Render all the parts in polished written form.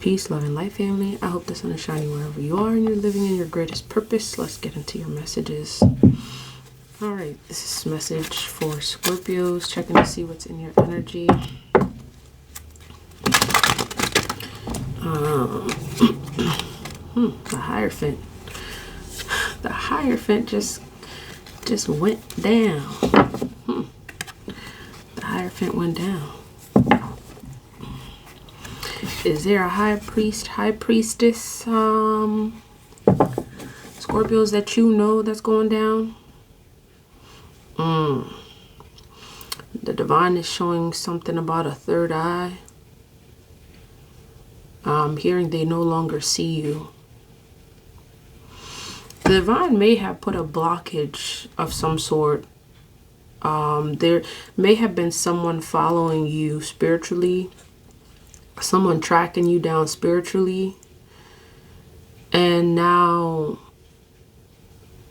Peace, love, and light, family. I hope the sun is shining wherever you are and you're living in your greatest purpose. Let's get into your messages. All right, this is a message for Scorpios, checking to see what's in your energy. The Hierophant. The Hierophant just went down. The Hierophant went down. Is there a high priest, high priestess, Scorpios that you know that's going down? The divine is showing something about a third eye. I'm hearing they no longer see you. The divine may have put a blockage of some sort. There may have been someone following you spiritually. Someone tracking you down spiritually, and now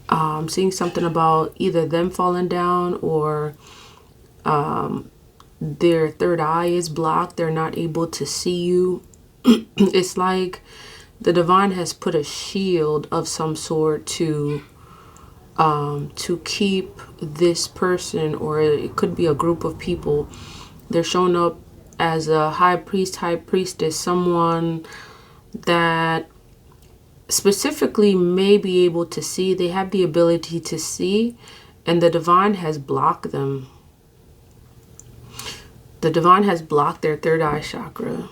I'm seeing something about either them falling down or their third eye is blocked. They're not able to see you. It's like the divine has put a shield of some sort to keep this person, or it could be a group of people. They're showing up as a high priest, high priestess, someone that specifically may be able to see. They have the ability to see, and the divine has blocked them. The divine has blocked their third eye chakra.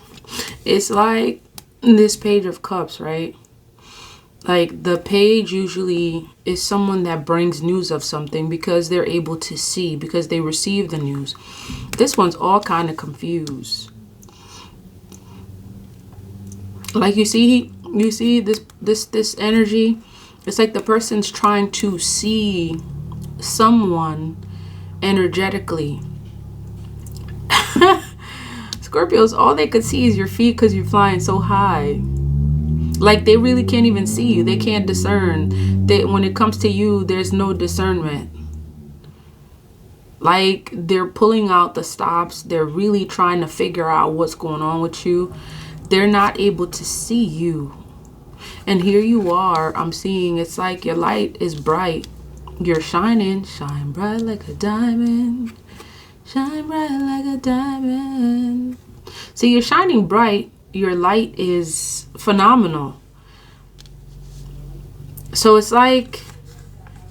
It's like this Page of Cups, right? Like the page usually is someone that brings news of something because they're able to see, because they receive the news. This one's all kind of confused. Like you see this energy. It's like the person's trying to see someone energetically. Scorpios, all they could see is your feet because you're flying so high. Like they really can't even see you. They can't discern. When it comes to you, there's no discernment. Like they're pulling out the stops. They're really trying to figure out what's going on with you. They're not able to see you. And here you are. I'm seeing it's like your light is bright. You're shining. Shine bright like a diamond. Shine bright like a diamond. See, you're shining bright. Your light is phenomenal. So it's like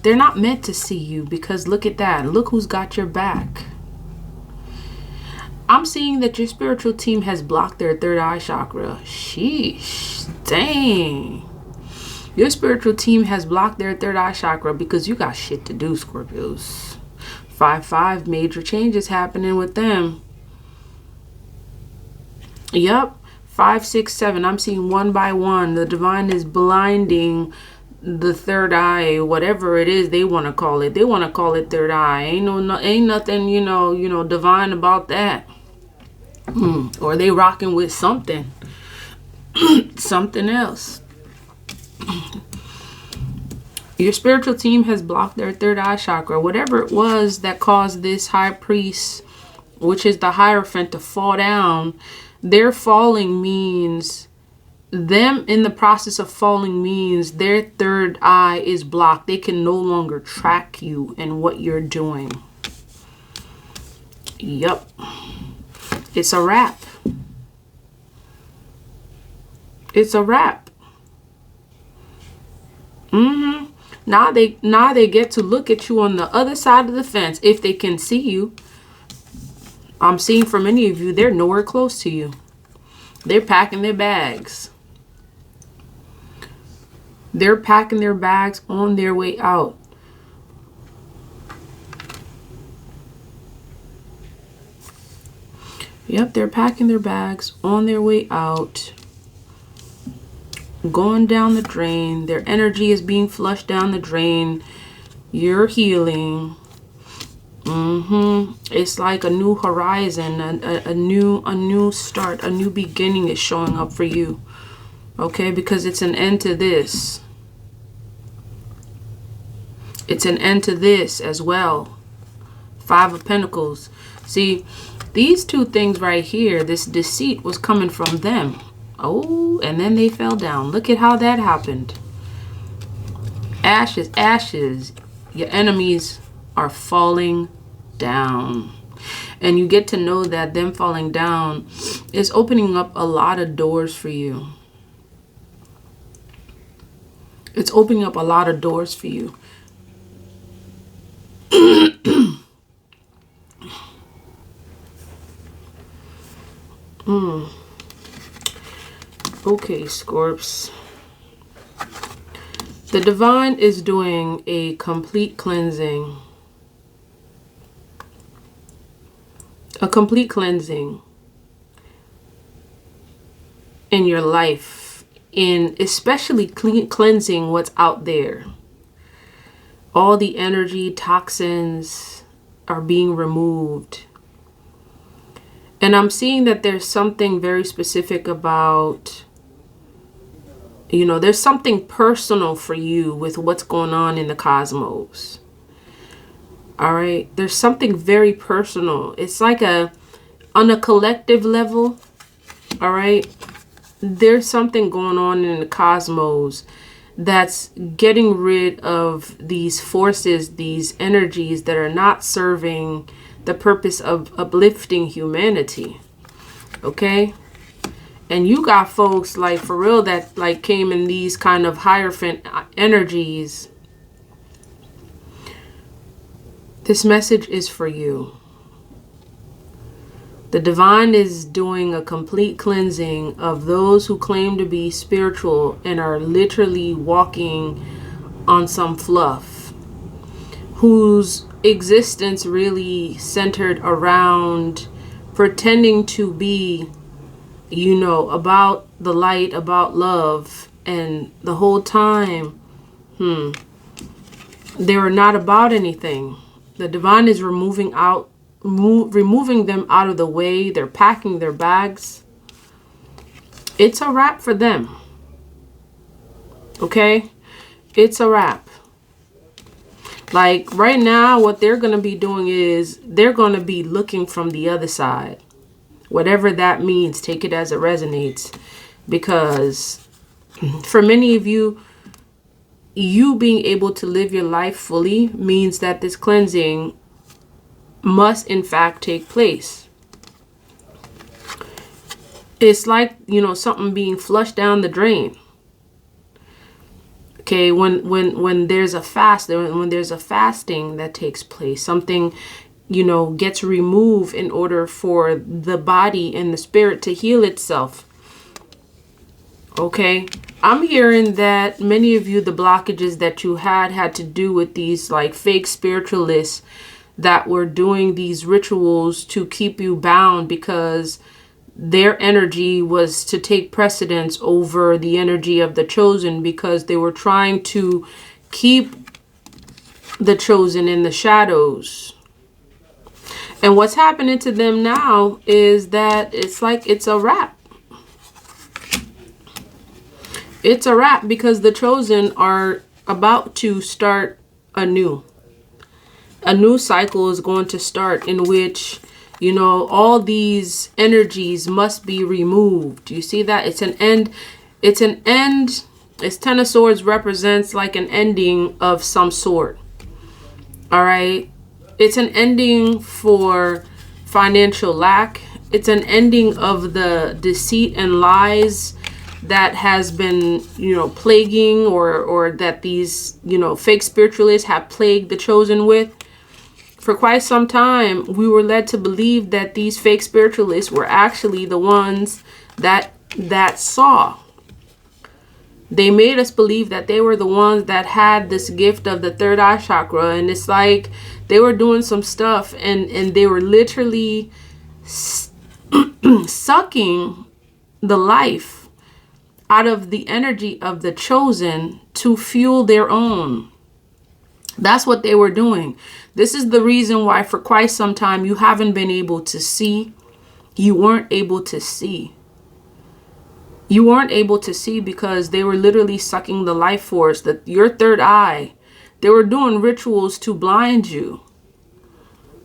they're not meant to see you, because look at that. Look who's got your back. I'm seeing that your spiritual team has blocked their third eye chakra. Sheesh. Dang. Your spiritual team has blocked their third eye chakra because you got shit to do, Scorpios. 5-5, major changes happening with them. Yep. 5, 6, 7. I'm seeing one by one. The divine is blinding the third eye, whatever it is they want to call it. They want to call it third eye. Ain't nothing, you know, divine about that. Or they rocking with something, something else. Your spiritual team has blocked their third eye chakra. Whatever it was that caused this high priest, which is the Hierophant, to fall down. Their falling means, them in the process of falling means their third eye is blocked. They can no longer track you and what you're doing. Yup. It's a wrap. It's a wrap. Now they get to look at you on the other side of the fence if they can see you. I'm seeing for many of you, they're nowhere close to you. They're packing their bags. They're packing their bags on their way out. Yep, they're packing their bags on their way out. Going down the drain. Their energy is being flushed down the drain. You're healing. It's like a new horizon, a new start, a new beginning is showing up for you. Okay, because it's an end to this. It's an end to this as well. 5 of Pentacles. See, these two things right here, this deceit was coming from them. Oh, and then they fell down. Look at how that happened. Ashes, ashes. Your enemies are falling down. And you get to know that them falling down is opening up a lot of doors for you. It's opening up a lot of doors for you. Okay, Scorps. The divine is doing a complete cleansing. A complete cleansing in your life, in especially cleansing what's out there. All the energy, toxins are being removed. And I'm seeing that there's something very specific about, there's something personal for you with what's going on in the cosmos. All right. There's something very personal. It's like on a collective level. All right. There's something going on in the cosmos that's getting rid of these forces, these energies that are not serving the purpose of uplifting humanity. Okay. And you got folks like for real that like came in these kind of hierophant energies. This message is for you. The divine is doing a complete cleansing of those who claim to be spiritual and are literally walking on some fluff, whose existence really centered around pretending to be, about the light, about love, and the whole time, they were not about anything. The divine is removing them out of the way. They're packing their bags. It's a wrap for them. Okay? It's a wrap. Like right now, what they're going to be doing is they're going to be looking from the other side. Whatever that means, take it as it resonates. Because for many of you, being able to live your life fully means that this cleansing must in fact take place. It's like, something being flushed down the drain. Okay, when there's a fast, when there's a fasting that takes place, something, gets removed in order for the body and the spirit to heal itself. Okay, I'm hearing that many of you, the blockages that you had to do with these like fake spiritualists that were doing these rituals to keep you bound because their energy was to take precedence over the energy of the chosen, because they were trying to keep the chosen in the shadows. And what's happening to them now is that it's like it's a wrap. It's a wrap because the chosen are about to start anew. A new cycle is going to start in which, all these energies must be removed. You see that? It's an end. It's an end. It's Ten of Swords represents like an ending of some sort. All right. It's an ending for financial lack. It's an ending of the deceit and lies that has been, plaguing or that these, fake spiritualists have plagued the chosen with. For quite some time, we were led to believe that these fake spiritualists were actually the ones that saw. They made us believe that they were the ones that had this gift of the third eye chakra. And it's like they were doing some stuff and they were literally sucking the life out of the energy of the chosen to fuel their own. That's what they were doing. This is the reason why for quite some time you haven't been able to see. You weren't able to see. You weren't able to see because they were literally sucking the life force, that your third eye. They were doing rituals to blind you.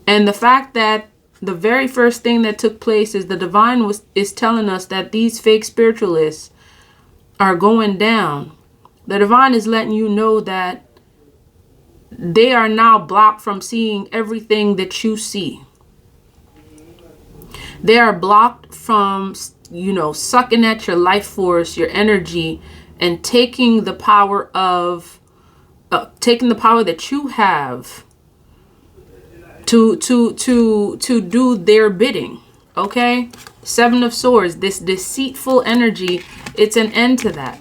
And the fact that the very first thing that took place is the divine is telling us that these fake spiritualists are going down. The divine is letting you know that they are now blocked from seeing everything that you see. They are blocked from, sucking at your life force, your energy, and taking the power that you have to do their bidding. Okay? Seven of Swords, this deceitful energy, it's an end to that.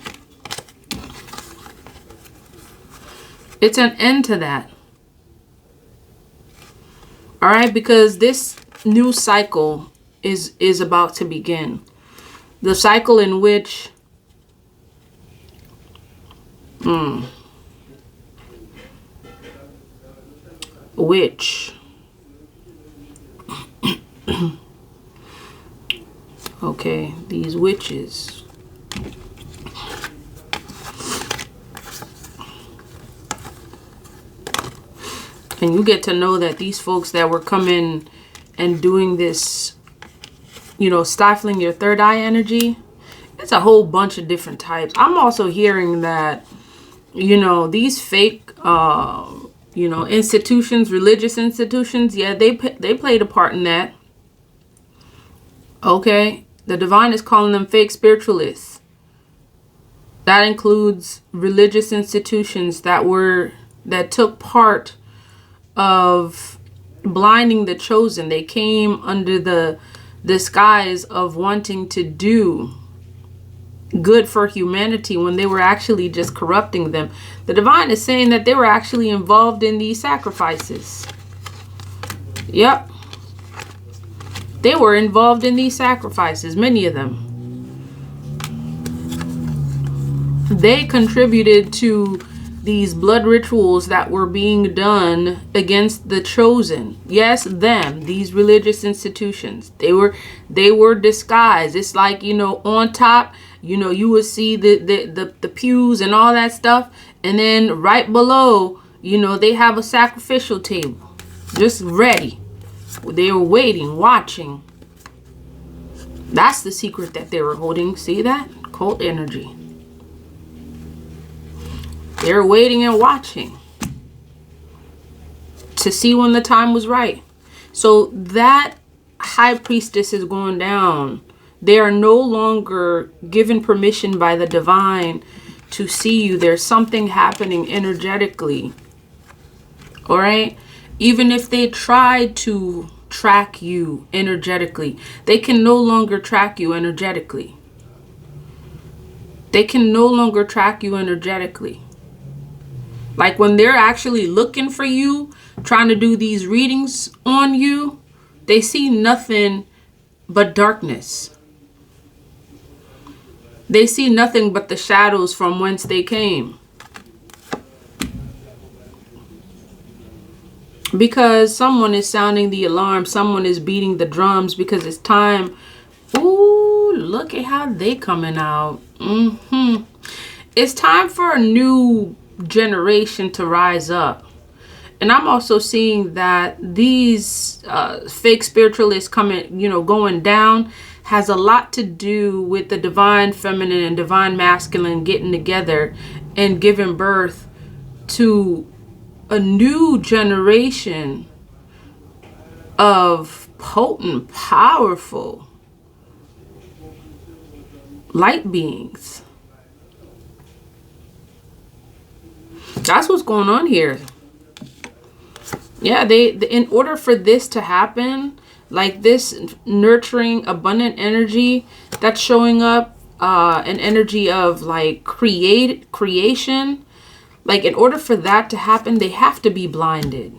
It's an end to that. All right, because this new cycle is about to begin. The cycle in which okay, these witches. And you get to know that these folks that were coming and doing this, stifling your third eye energy, it's a whole bunch of different types. I'm also hearing that, these fake, institutions, religious institutions, yeah, they played a part in that. Okay, the divine is calling them fake spiritualists. That includes religious institutions that took part of blinding the chosen. They came under the disguise of wanting to do good for humanity when they were actually just corrupting them. The divine is saying that they were actually involved in these sacrifices. Yep. They were involved in these sacrifices, many of them. They contributed to these blood rituals that were being done against the chosen. Yes, these religious institutions. They were disguised. It's like, on top, you would see the pews and all that stuff. And then right below, they have a sacrificial table just ready. They were waiting, watching. That's the secret that they were holding. See that? Cult energy. They're waiting and watching to see when the time was right. So that high priestess is going down. They are no longer given permission by the divine to see you. There's something happening energetically. All right? Even if they tried to track you energetically, they can no longer track you energetically. They can no longer track you energetically. Like when they're actually looking for you, trying to do these readings on you, they see nothing but darkness. They see nothing but the shadows from whence they came. Because someone is sounding the alarm, someone is beating the drums because it's time. Ooh, look at how they coming out. It's time for a new generation to rise up. And I'm also seeing that these fake spiritualists going down has a lot to do with the divine feminine and divine masculine getting together and giving birth to a new generation of potent, powerful light beings. That's what's going on here. Yeah, they in order for this to happen, like this nurturing, abundant energy that's showing up, an energy of like creation. Like in order for that to happen, they have to be blinded.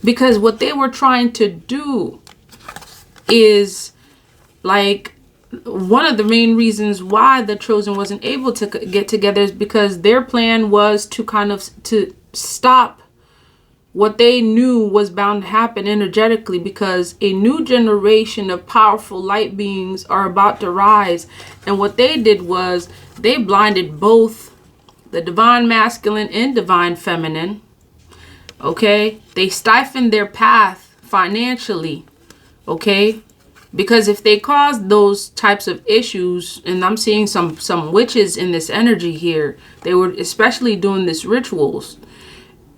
Because what they were trying to do is like one of the main reasons why the chosen wasn't able to get together is because their plan was to stop what they knew was bound to happen energetically, because a new generation of powerful light beings are about to rise. And what they did was they blinded both the divine masculine and divine feminine. Okay, they stifled their path financially, okay? Because if they cause those types of issues, and I'm seeing some witches in this energy here, they were especially doing this rituals.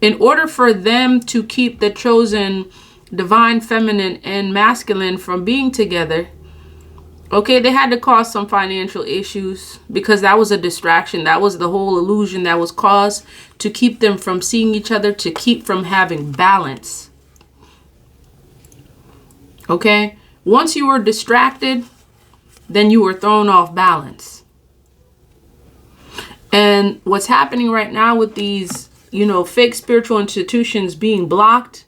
In order for them to keep the chosen divine feminine and masculine from being together, okay, they had to cause some financial issues because that was a distraction. That was the whole illusion that was caused to keep them from seeing each other, to keep from having balance. Okay? Once you were distracted, then you were thrown off balance. And what's happening right now with these, fake spiritual institutions being blocked,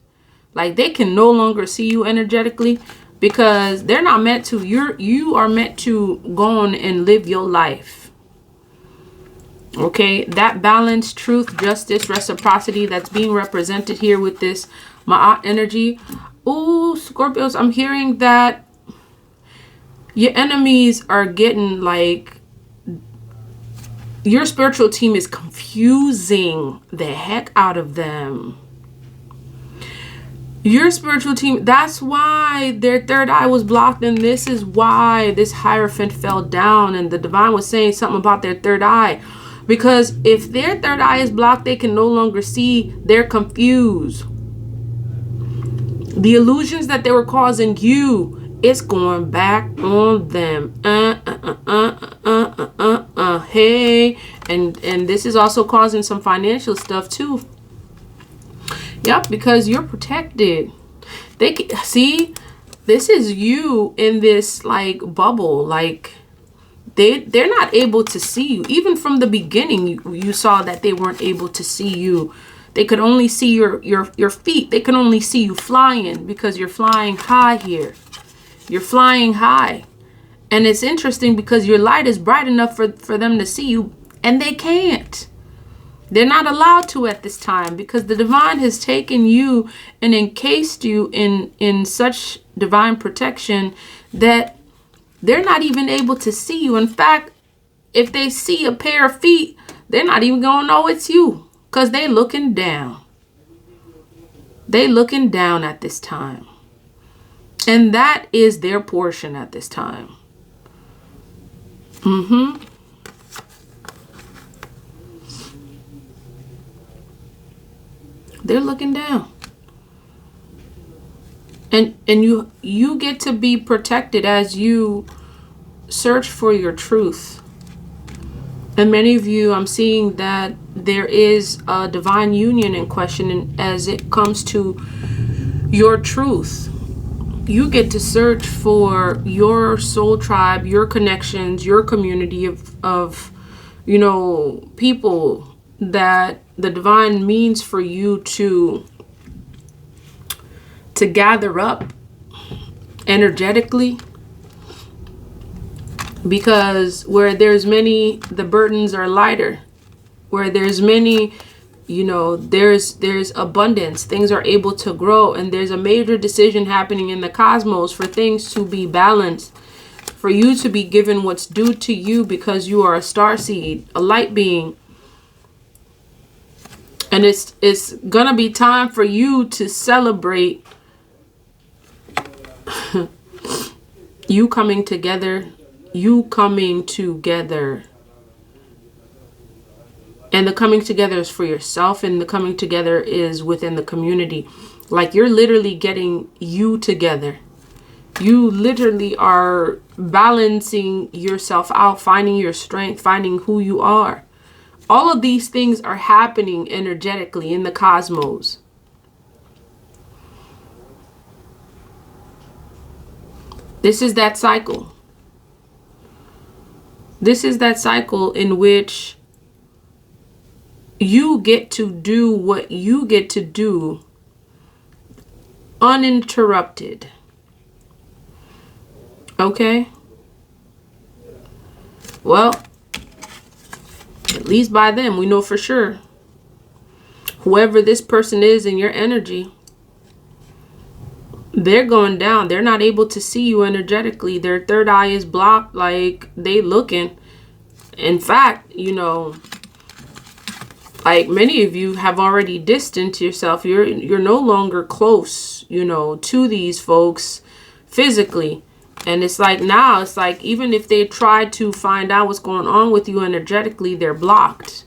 like they can no longer see you energetically because they're not meant to. You are meant to go on and live your life. Okay? That balance, truth, justice, reciprocity that's being represented here with this Ma'at energy. Ooh, Scorpios, I'm hearing that your enemies are getting like, your spiritual team is confusing the heck out of them. Your spiritual team, that's why their third eye was blocked, and this is why this Hierophant fell down, and the divine was saying something about their third eye. Because if their third eye is blocked, they can no longer see, they're confused. The illusions that they were causing you, it's going back on them. Hey, and this is also causing some financial stuff too. Yep, because you're protected. They can, see, this is you in this like bubble. Like they're not able to see you. Even from the beginning, you saw that they weren't able to see you. They could only see your feet. They can only see you flying because you're flying high here. You're flying high. And it's interesting because your light is bright enough for them to see you, and they can't. They're not allowed to at this time because the divine has taken you and encased you in such divine protection that they're not even able to see you. In fact, if they see a pair of feet, they're not even going to know it's you. Because they looking down. They looking down at this time. And that is their portion at this time. They're looking down. And you get to be protected as you search for your truth. And many of you, I'm seeing that there is a divine union in question as it comes to your truth. You get to search for your soul tribe, your connections, your community of people that the divine means for you to gather up energetically. Because where there's many, the burdens are lighter. Where there's many, there's abundance. Things are able to grow. And there's a major decision happening in the cosmos for things to be balanced. For you to be given what's due to you because you are a starseed, a light being. And it's going to be time for you to celebrate you coming together. You coming together. And the coming together is for yourself, and the coming together is within the community. Like you're literally getting you together. You literally are balancing yourself out, finding your strength, finding who you are. All of these things are happening energetically in the cosmos. This is that cycle. This is that cycle in which you get to do what you get to do uninterrupted. Okay? Well, at least by then, we know for sure. Whoever this person is in your energy, they're going down. They're not able to see you energetically. Their third eye is blocked, like they looking. In fact, Like many of you have already distanced yourself. You're no longer close, you know, to these folks physically. And it's like now, it's like even if they try to find out what's going on with you energetically, they're blocked.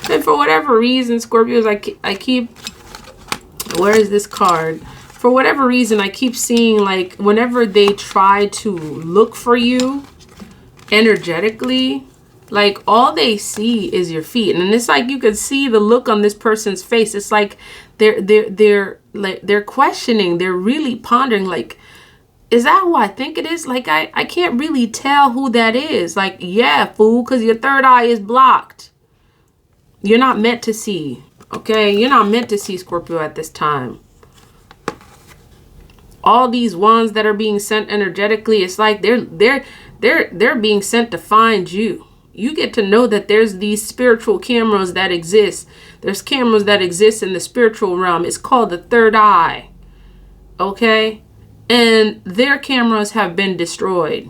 And for whatever reason, Scorpios, I keep, where is this card? For whatever reason, I keep seeing like whenever they try to look for you energetically, like all they see is your feet. And it's like you can see the look on this person's face. It's like they're questioning, they're really pondering, like, is that who I think it is? Like I can't really tell who that is. Like, yeah, fool, because your third eye is blocked. You're not meant to see. Okay, you're not meant to see, Scorpio, at this time. All these ones that are being sent energetically, it's like they're being sent to find you. You get to know that there's these spiritual cameras that exist. There's cameras that exist in the spiritual realm. It's called the third eye. Okay? And their cameras have been destroyed.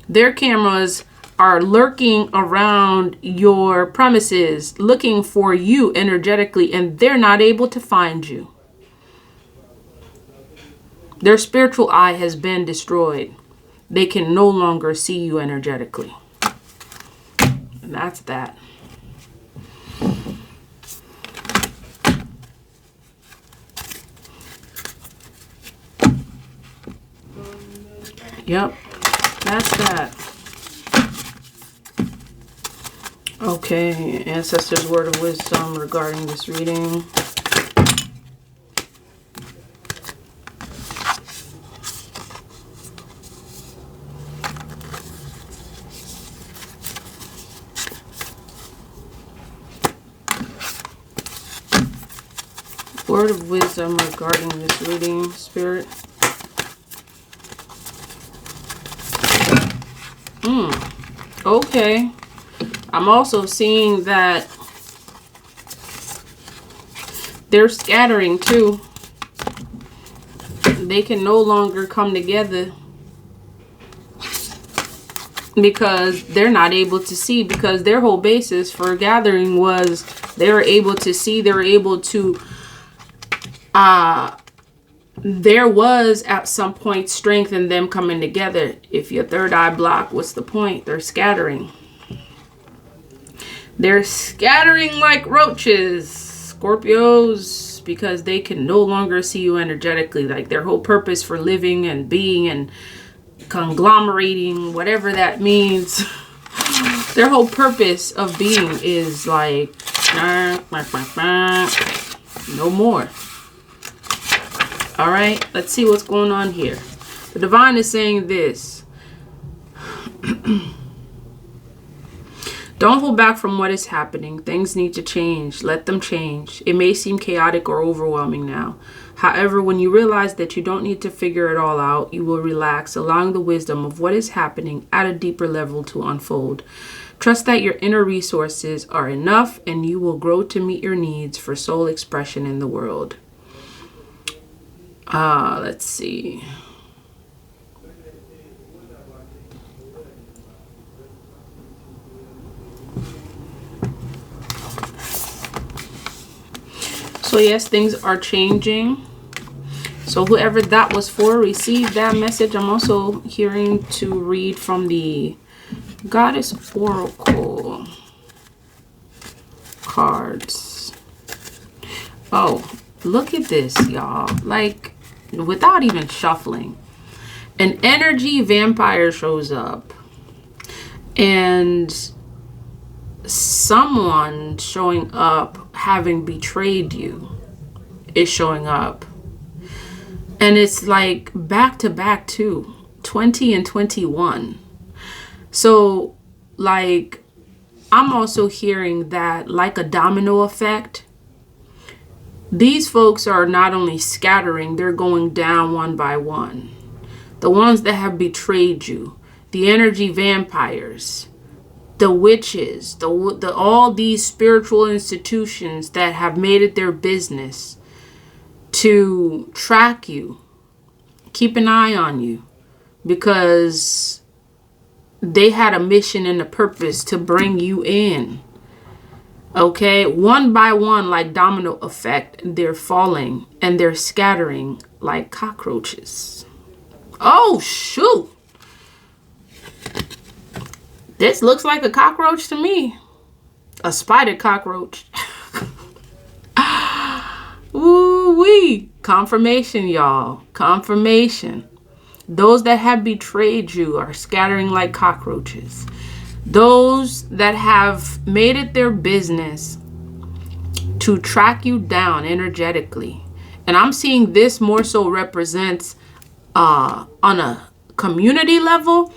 Their cameras are lurking around your premises, looking for you energetically, and they're not able to find you. Their spiritual eye has been destroyed. They can no longer see you energetically. And that's that. Yep, that's that. Okay, Ancestors' word of wisdom regarding this reading. Word of wisdom regarding this reading, Spirit. Okay. I'm also seeing that they're scattering too. They can no longer come together because they're not able to see, because their whole basis for gathering was they were able to see, they were able to there was at some point strength in them coming together. If your third eye block, what's the point? They're scattering. They're scattering like roaches, Scorpios, because they can no longer see you energetically. Like their whole purpose for living and being and conglomerating, whatever that means, their whole purpose of being is like no more. All right, let's see what's going on here. The divine is saying this. Don't hold back from what is happening. Things need to change. Let them change. It may seem chaotic or overwhelming now. However, when you realize that you don't need to figure it all out, you will relax, allowing the wisdom of what is happening at a deeper level to unfold. Trust that your inner resources are enough and you will grow to meet your needs for soul expression in the world. Let's see. So yes, things are changing. So whoever that was for, receive that message. I'm also hearing to read from the Goddess Oracle cards. Oh, look at this, y'all. Like, without even shuffling, an energy vampire shows up. And someone showing up having betrayed you is showing up. And it's like back to back too, 20 and 21. So like I'm also hearing that like a domino effect, these folks are not only scattering, they're going down one by one. The ones that have betrayed you, the energy vampires, the witches, the all these spiritual institutions that have made it their business to track you, keep an eye on you, because they had a mission and a purpose to bring you in Okay, one by one, like domino effect, they're falling and they're scattering like cockroaches. Oh, shoot. This looks like a cockroach to me. A spotted cockroach. Ooh-wee. Confirmation, y'all. Confirmation. Those that have betrayed you are scattering like cockroaches. Those that have made it their business to track you down energetically. And I'm seeing this more so represents on a community level.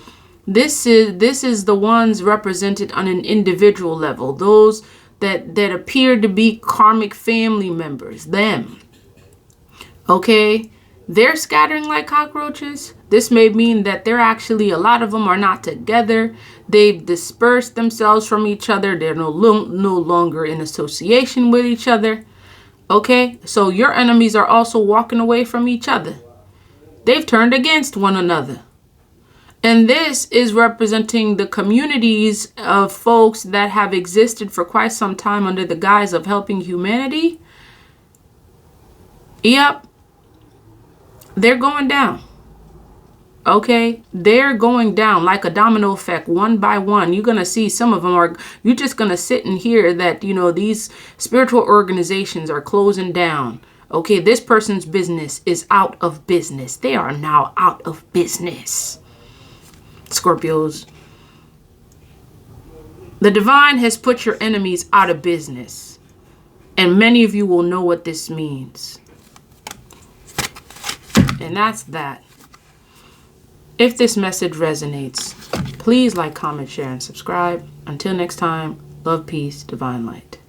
This is the ones represented on an individual level. Those that appear to be karmic family members. Them. Okay? They're scattering like cockroaches. This may mean that they're actually, a lot of them are not together. They've dispersed themselves from each other. They're no longer in association with each other. Okay? So your enemies are also walking away from each other. They've turned against one another. And this is representing the communities of folks that have existed for quite some time under the guise of helping humanity. Yep. They're going down. Okay? They're going down like a domino effect, one by one. You're going to see some of them are, you're just going to sit and hear that, you know, these spiritual organizations are closing down. Okay? This person's business is out of business. They are now out of business. Scorpios. The divine has put your enemies out of business. And many of you will know what this means. And that's that. If this message resonates, please like, comment, share, and subscribe. Until next time, love, peace, divine light.